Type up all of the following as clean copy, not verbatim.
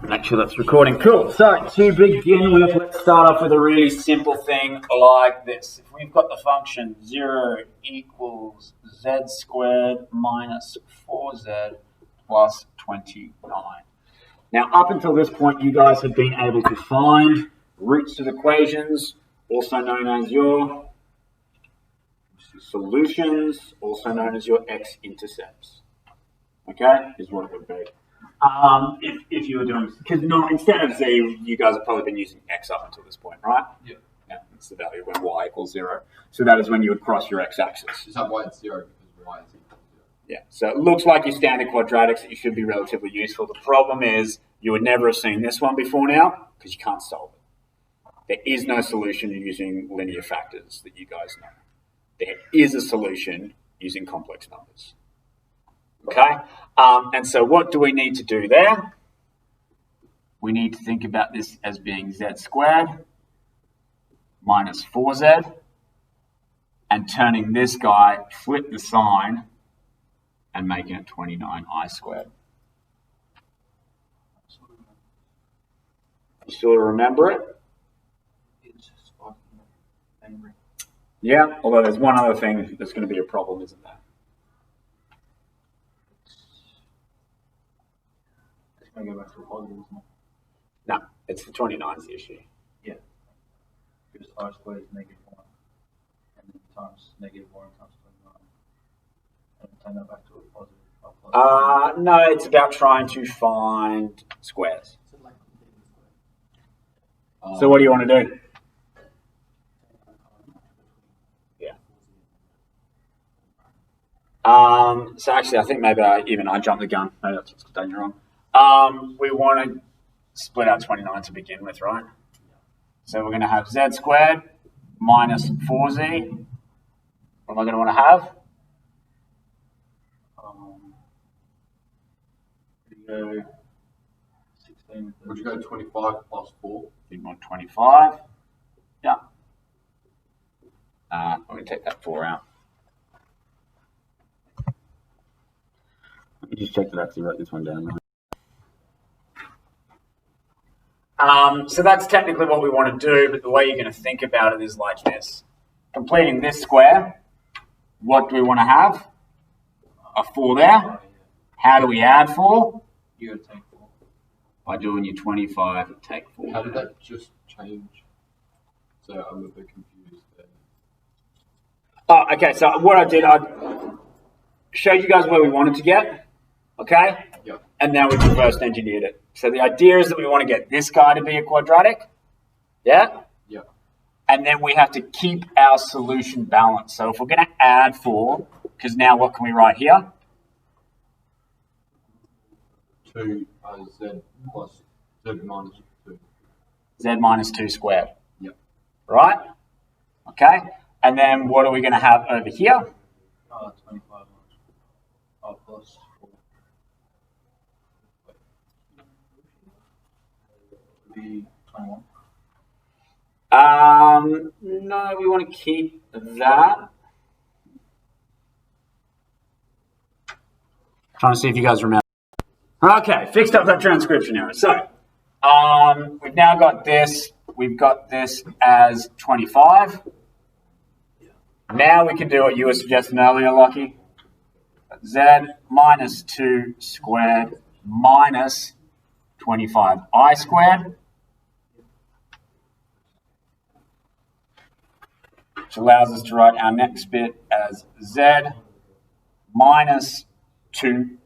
Make sure that's recording. Cool. So to begin with, let's start off with a really simple thing like this. If we've got the function 0 equals z squared minus 4z plus 29. Now, up until this point, you guys have been able to find roots of equations, also known as your solutions, also known as your x-intercepts. Okay, is what it would be. If you were doing, because instead of z, you guys have probably been using x up until this point, right? Yeah. Yeah, that's the value when y equals 0. So that is when you would cross your x-axis. Is that why it's 0? Because y is equal to 0. Yeah, so it looks like your standard quadratics that you should be relatively useful. The problem is you would never have seen this one before now because you can't solve it. There is no solution using linear factors that you guys know. There is a solution using complex numbers. Okay, and so what do we need to do there? We need to think about this as being z squared minus 4z, and turning this guy, flip the sign, and making it 29i squared. You still remember it? Yeah, although there's one other thing that's going to be a problem, isn't there? Going to go back to a positive, isn't it? No, it's the 29 is the issue. Yeah. Because I squared is -1, and then times -1 times 29, and turn that back to a positive. No, it's about trying to find squares. So what do you want to do? Yeah. So actually, I think maybe I jumped the gun. Maybe that's what's done you wrong. We want to split out 29 to begin with, right? So we're going to have z squared minus 4z. What am I going to want to have? Would you go 25 plus 4? You want 25. Yeah. I'm going to take that 4 out. Let me just check that I actually wrote this one down. So that's technically what we want to do, but the way you're going to think about it is like this. Completing this square, what do we want to have? A 4 there. How do we add 4? You got to take 4. By doing your 25 and take 4. How did that just change? So I'm a bit confused there. Oh, okay, so what I did, I showed you guys where we wanted to get, okay? Yep. And now we've reverse engineered it. So the idea is that we want to get this guy to be a quadratic, yeah? Yeah. And then we have to keep our solution balanced. So if we're going to add 4, because now what can we write here? 2 z plus z minus 2. Z minus 2 squared. Yep. Right? Okay. And then what are we going to have over here? 25 plus 4. Be 21. No, we want to keep that. Trying to see if you guys remember. Okay, fixed up that transcription error. So, we've now got this. We've got this as 25. Now we can do what you were suggesting earlier, Lockie. Z minus 2 squared minus 25i squared. Which allows us to write our next bit as z minus 2.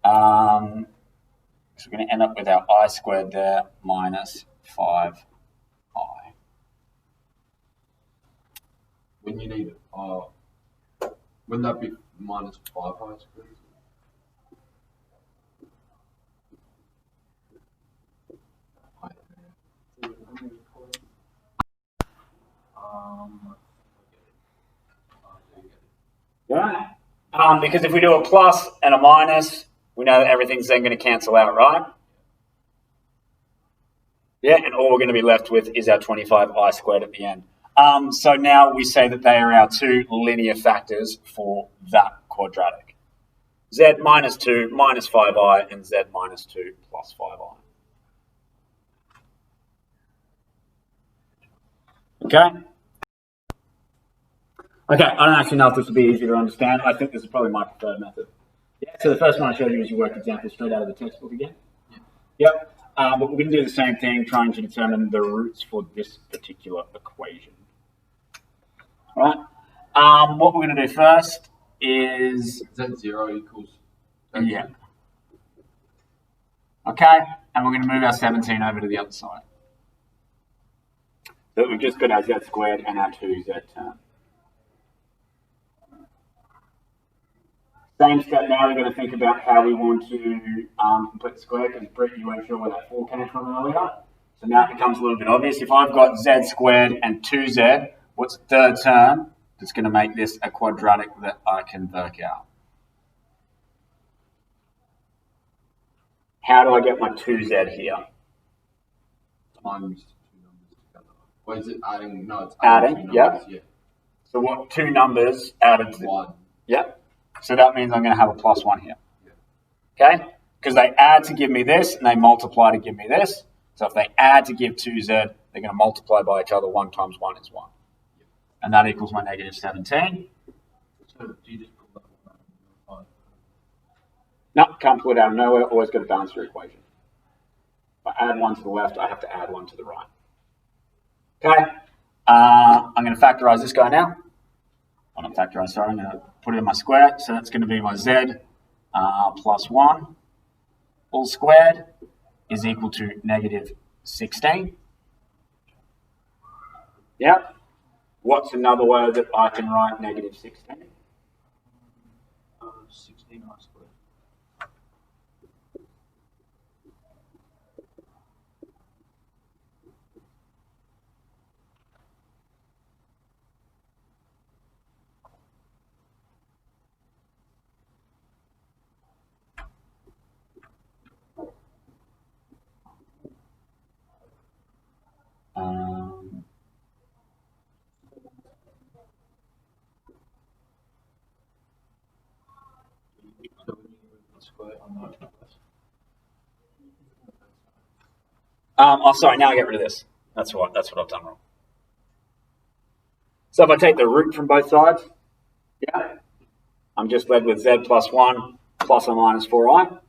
So we're going to end up with our I squared there minus 5i. When you need it, wouldn't that be minus 5i squared? Yeah. Because if we do a plus and a minus, we know that everything's then going to cancel out, right? Yeah, and all we're going to be left with is our 25i squared at the end. So now we say that they are our two linear factors for that quadratic. z minus 2 minus 5i and z minus 2 plus 5i. Okay? Okay, I don't actually know if this will be easy to understand. I think this is probably my preferred method. Yeah, so the first one I showed you was your work example straight out of the textbook again. Yep. But we're going to do the same thing, trying to determine the roots for this particular equation. All right. What we're going to do first is Z0 equals. yeah. Okay, and we're going to move our 17 over to the other side. So we've just got our z squared and our 2z term. Same step now, we're going to think about how we want to complete the square, because Brett, you weren't sure where that 4 came from earlier. So now it becomes a little bit obvious. If I've got z squared and 2z, what's the third term that's going to make this a quadratic that I can work out? How do I get my 2z here? Times two numbers together. Or is it adding? No, it's Adding, two yep. numbers, yeah. So what two numbers added to 1. Yep. So that means I'm going to have a plus 1 here. Yeah. Okay? Because they add to give me this, and they multiply to give me this. So if they add to give 2z, they're going to multiply by each other. 1 times 1 is 1. And that equals my negative 17. So do you just pull that one out? No, can't pull it out of nowhere. Always got to balance your equation. If I add 1 to the left, I have to add 1 to the right. Okay? I'm going to factorize this guy now. I'm going to factorize, sorry. I'm going to put it in my square. So that's going to be my z plus 1 all squared is equal to negative 16. Yep. What's another way that I can write negative 16? 16 I squared. So when you move the square on the left. Oh, sorry. Now I get rid of this. That's what I've done wrong. So if I take the root from both sides, yeah, I'm just led with z plus 1 plus or minus 4i.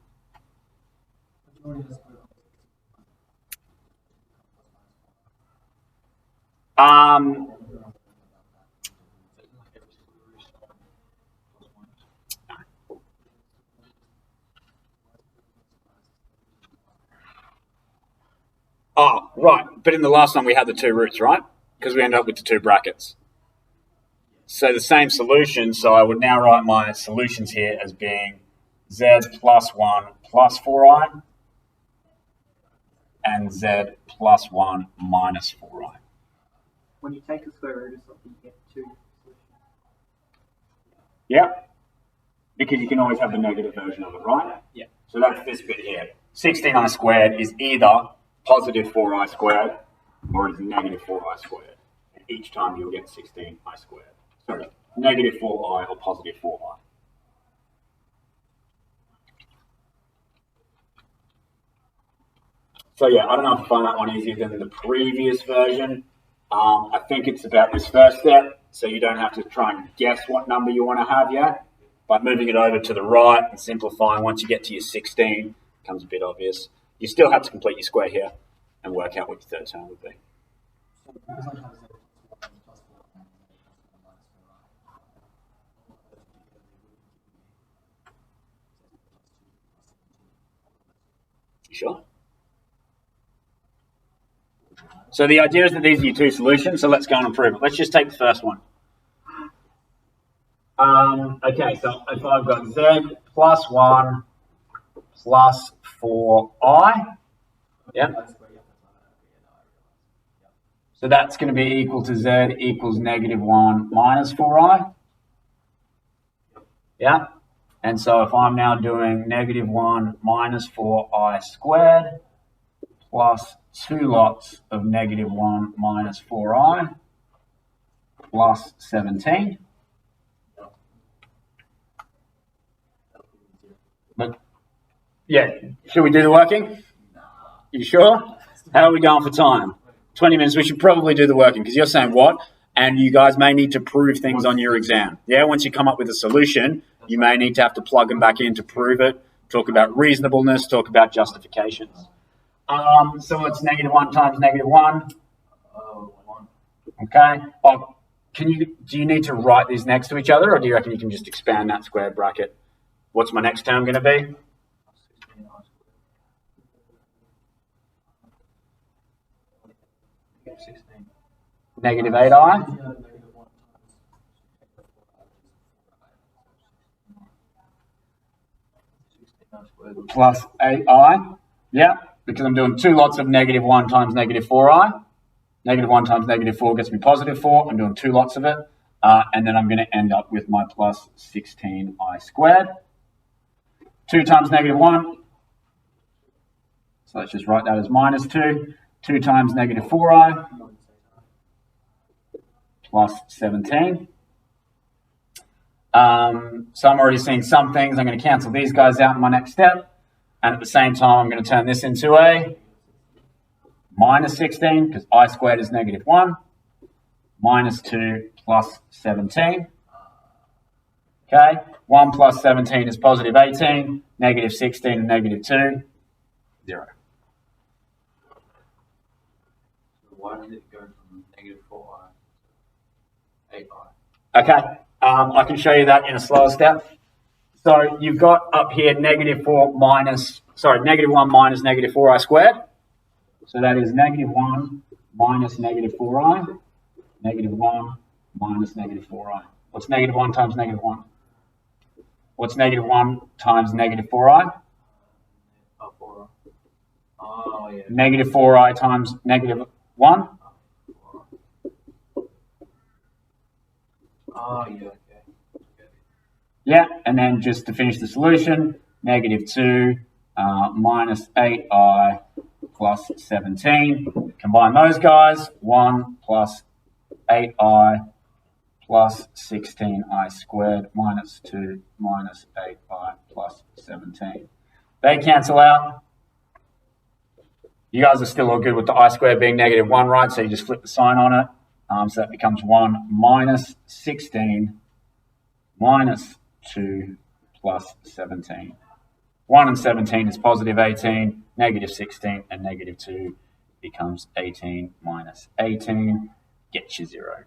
Oh, right. But in the last one, we had the two roots, right? Because we ended up with the two brackets. So the same solution. So I would now write my solutions here as being z plus 1 plus 4i and z plus 1 minus 4i. When you take a square root of something, you get 2 solutions. Yep. Because you can always have the negative version of it, right? Yeah. So that's this bit here. 16i squared is either positive 4i squared or it's negative 4i squared. And each time you'll get 16i squared. Sorry, negative 4i or positive 4i. So yeah, I don't know if you find that one easier than the previous version. I think it's about this first step, so you don't have to try and guess what number you want to have yet. By moving it over to the right and simplifying, once you get to your 16, it becomes a bit obvious. You still have to complete your square here and work out what your third term would be. You sure? So the idea is that these are your two solutions, so let's go and improve it. Let's just take the first one. Okay, so if I've got z plus 1 plus 4i, yeah. So that's going to be equal to z equals negative 1 minus 4i. Yeah. And so if I'm now doing negative 1 minus 4i squared plus 2 lots of negative 1 minus 4i plus 17. But, yeah, should we do the working? You sure? How are we going for time? 20 minutes. We should probably do the working because you're saying what? And you guys may need to prove things on your exam. Yeah, once you come up with a solution, you may need to have to plug them back in to prove it, talk about reasonableness, talk about justifications. So it's -1 times -1. 1. Okay. Oh, do you need to write these next to each other, or do you reckon you can just expand that square bracket? What's my next term going to be? 16i squared. 16. -8i. Plus 8i. Yeah, because I'm doing two lots of -1 times -4i. -1 times -4 gets me +4. I'm doing two lots of it. And then I'm going to end up with my plus 16i squared. 2 times -1. So let's just write that as -2. 2 times -4i plus 17. So I'm already seeing some things. I'm going to cancel these guys out in my next step. And at the same time, I'm going to turn this into a -16 because I squared is -1. -2 plus 17. Okay. 1 plus 17 is +18. -16 and -2, 0. So why did it go from -4i to 8i? Okay. I can show you that in a slower step. So you've got up here -1 minus -4i squared. So that is -1 minus -4i. -1 minus -4i. What's -1 times -1? What's -1 times -4i? Oh, 4i. Oh, yeah. -4i times -1. Oh, yeah, okay. Yeah, and then just to finish the solution, -2 minus 8i plus 17. Combine those guys. 1 plus 8i plus 16i squared minus 2 minus 8i plus 17. They cancel out. You guys are still all good with the I squared being -1, right? So you just flip the sign on it. So that becomes 1 minus 16 minus 2 plus 17. 1 and 17 is +18, -16 and -2 becomes 18 minus 18, gets you 0.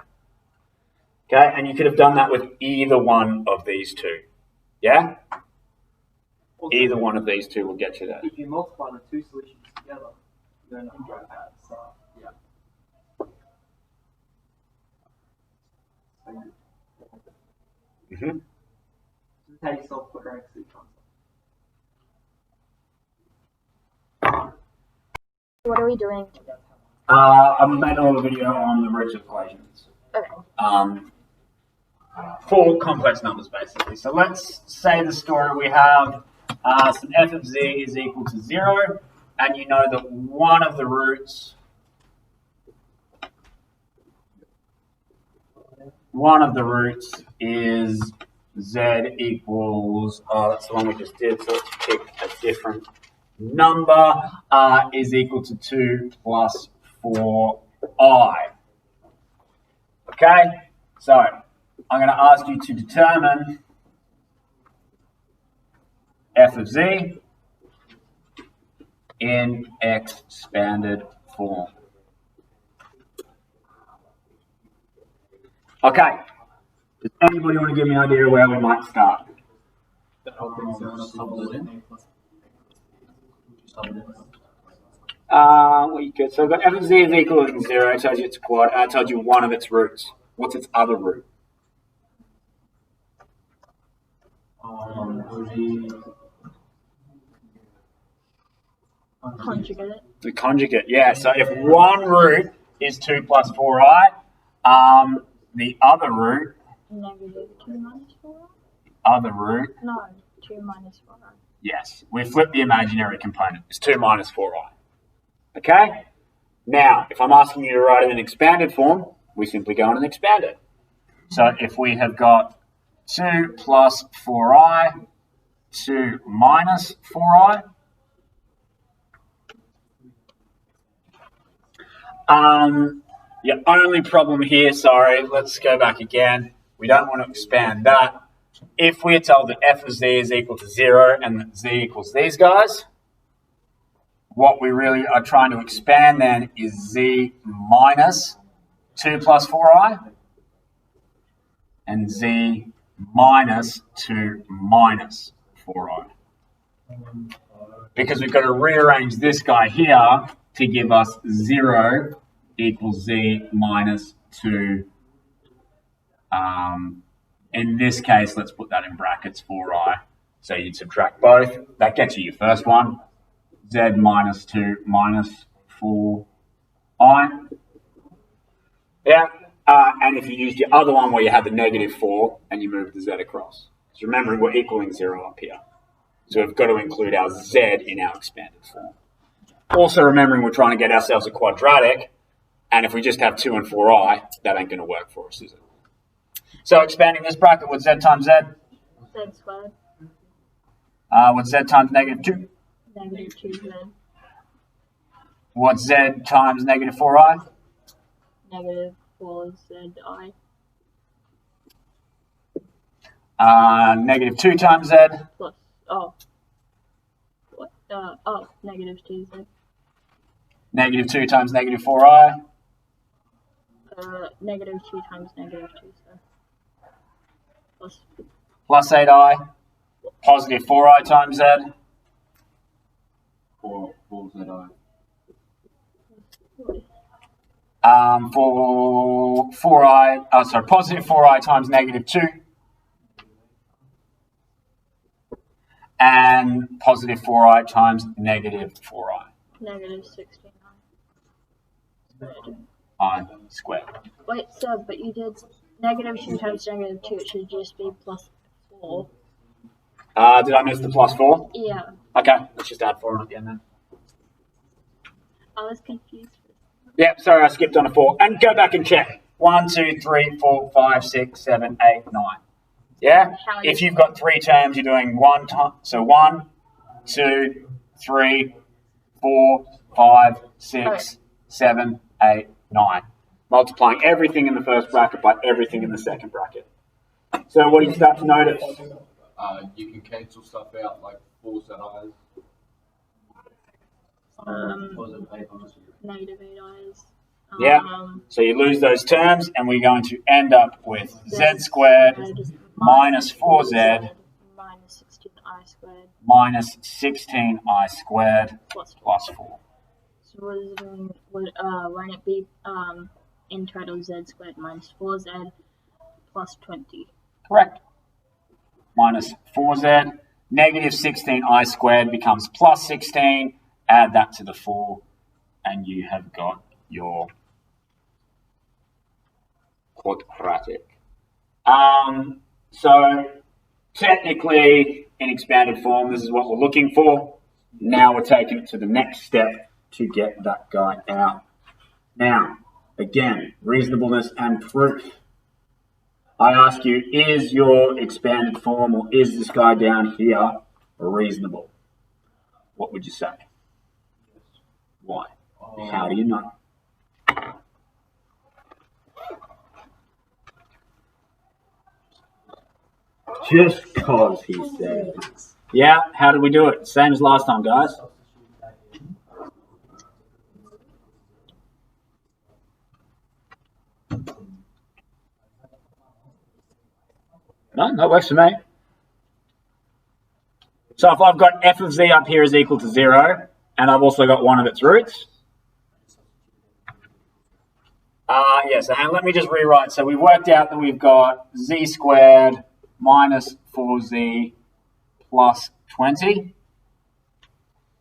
Okay, and you could have done that with either one of these two. Yeah? Also, Either one of these two will get you there. if you multiply the two solutions together, you end up with that. So, yeah. Mm-hmm. This is how you solve quadratic sequence. What are we doing? I made a little video on the roots of equations. Okay. For complex numbers, basically. So let's say the story we have some f of z is equal to 0, and you know that one of the roots is z equals, that's the one we just did, so let's pick a different number, is equal to 2 plus 4i. Okay, so I'm going to ask you to determine f of z in expanded form. Okay, does anybody want to give me an idea where we might start? Well, you could. So I've got f of z is equal to 0. It tells you it's a quad. And it tells you one of its roots. What's its other root? Conjugate. The conjugate, yeah. So if one root is 2 plus 4i, the other root, -2 minus 4i? No, 2 minus 4i. yes, we flip the imaginary component. It's 2 minus 4i. Okay? Now, if I'm asking you to write it in expanded form, we simply go in and expand it. So if we have got 2 plus 4i 2 minus 4i. Your only problem here, sorry, let's go back again. We don't want to expand that. If we're told that f of z is equal to 0 and that z equals these guys, what we really are trying to expand then is z minus 2 plus 4i and z minus 2 minus 4i. Because we've got to rearrange this guy here to give us 0 equals z minus 2. In this case, let's put that in brackets 4i. So you'd subtract both. That gets you your first one. Z minus 2 minus 4i. Yeah. And if you used your other one where you had the negative 4 and you moved the z across. So remember, we're equaling 0 up here. So we've got to include our z in our expanded form. Also remembering we're trying to get ourselves a quadratic. And if we just have 2 and 4i, that ain't going to work for us, is it? So expanding this bracket, what's z times z? Z squared. What's z times negative 2? Negative 2z. What's z times negative 4i? Negative 4zi. Negative 2 times z? Plus, what? Negative 2z. Negative 2 times negative 4i? Negative 2 times negative 2z. Plus 8i? Positive 4i times z? 4zi. Positive 4i times negative 2. And positive 4i times negative 4i. Negative 69. Squared. I squared. Wait, so, but you did negative 2 times negative 2, it should just be plus 4. Did I miss the plus 4? Yeah, Okay, let's just add 4 on at the end then. I was confused. Yeah, sorry, I skipped on a 4. And go back and check. 1, 2, 3, 4, 5, 6, 7, 8, 9. Yeah? If you've got 3 terms, you're doing 1 time. So 1, 2, 3, 4, 5, 6, 7, 8, 9. Multiplying everything in the first bracket by everything in the second bracket. So what do you start to notice? You can cancel stuff out like 4zi's. Negative 8i's. Yeah. So you lose those terms, and we're going to end up with z squared minus 4z minus 16i squared minus 16i squared plus 4. plus 4. So won't it be in total z squared minus 4z plus 20? Correct. Minus 4z. Negative 16i squared becomes plus 16. Add that to the 4, and you have got your quadratic. So technically, in expanded form, this is what we're looking for. Now we're taking it to the next step to get that guy out. Now, again, reasonableness and proof. I ask you, is your expanded form, or is this guy down here reasonable? What would you say? Why? How do you know? Just cause, he said. Yeah, how did we do it? Same as last time, guys. No, that works for me. So if I've got f of z up here is equal to 0, and I've also got one of its roots. Yes, and let me just rewrite. So we worked out that we've got z squared minus 4z plus 20.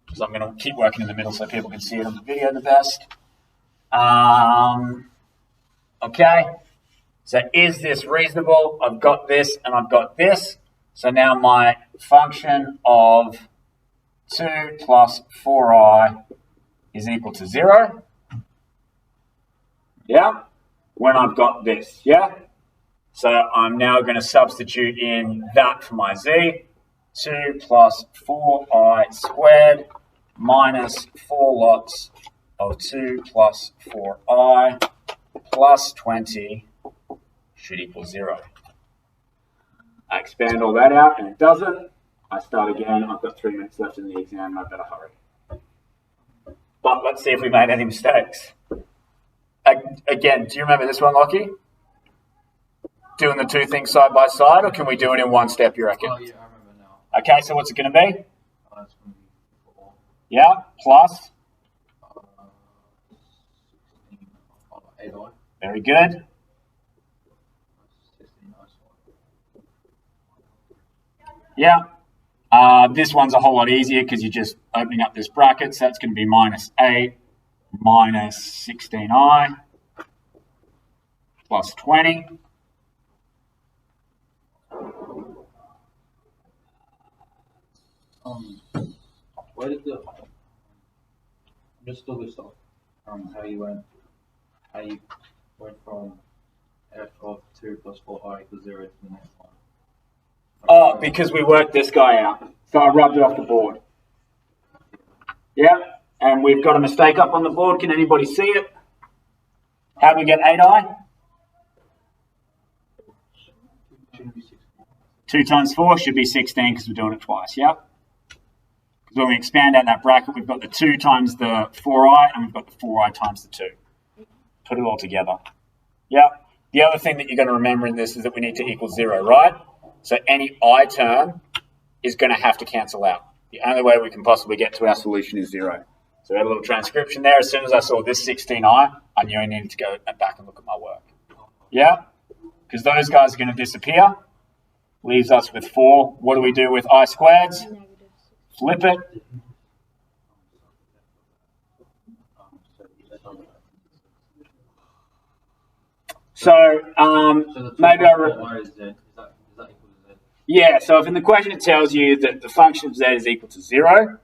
Because I'm going to keep working in the middle so people can see it on the video the best. Okay. So is this reasonable? I've got this and I've got this. So now my function of 2 plus 4i is equal to 0. Yeah? When I've got this, yeah? So I'm now going to substitute in that for my z. 2 plus 4i squared minus 4 lots of 2 plus 4i plus 20 should equal 0. I expand all that out and it doesn't. I start again. I've got 3 minutes left in the exam. I better hurry. But let's see if we made any mistakes. Again, do you remember this one, Lockie? Doing the two things side by side, or can we do it in one step, you reckon? Oh yeah, I remember now. Okay, so what's it going to be? That's going to be 4. Yeah, plus. 16. 8i. Very good. 16 nice one. Yeah. This one's a whole lot easier because you're just opening up this bracket, so that's going to be minus 8 minus 16i plus 20. Where did the just all this stuff how you went from f of 2 plus 4i equals 0 to the next one? Oh, because we worked this guy out. So I rubbed it off the board. Yeah, and we've got a mistake up on the board. Can anybody see it? How do we get 8i? Shouldn't be 16. 2 times 4 should be 16 because we're doing it twice, yeah? Because when we expand out that bracket, we've got the 2 times the 4i and we've got the 4i times the 2. Put it all together. Yeah. The other thing that you're going to remember in this is that we need to equal 0, right? So any I term is going to have to cancel out. The only way we can possibly get to our solution is 0. So we had a little transcription there. As soon as I saw this 16i, I knew I needed to go back and look at my work. Yeah? Because those guys are going to disappear. Leaves us with 4. What do we do with I squareds? Flip it. So So the 2 maybe plus I... 4i is z. Is that equal to z? Yeah, so if in the question it tells you that the function of z is equal to 0,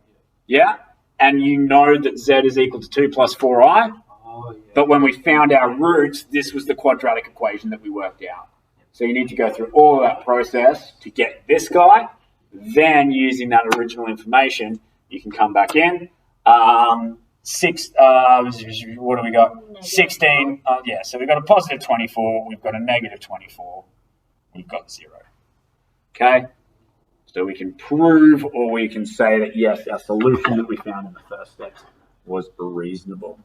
yeah, and you know that z is equal to 2 plus 4i, Oh yeah. but when we found our roots, this was the quadratic equation that we worked out. So you need to go through all of that process to get this guy. Then, using that original information, you can come back in. What do we got? 16. Yeah, so we've got a positive 24. We've got a negative 24. We've got 0. Okay? So we can prove or we can say that, yes, our solution that we found in the first step was reasonable.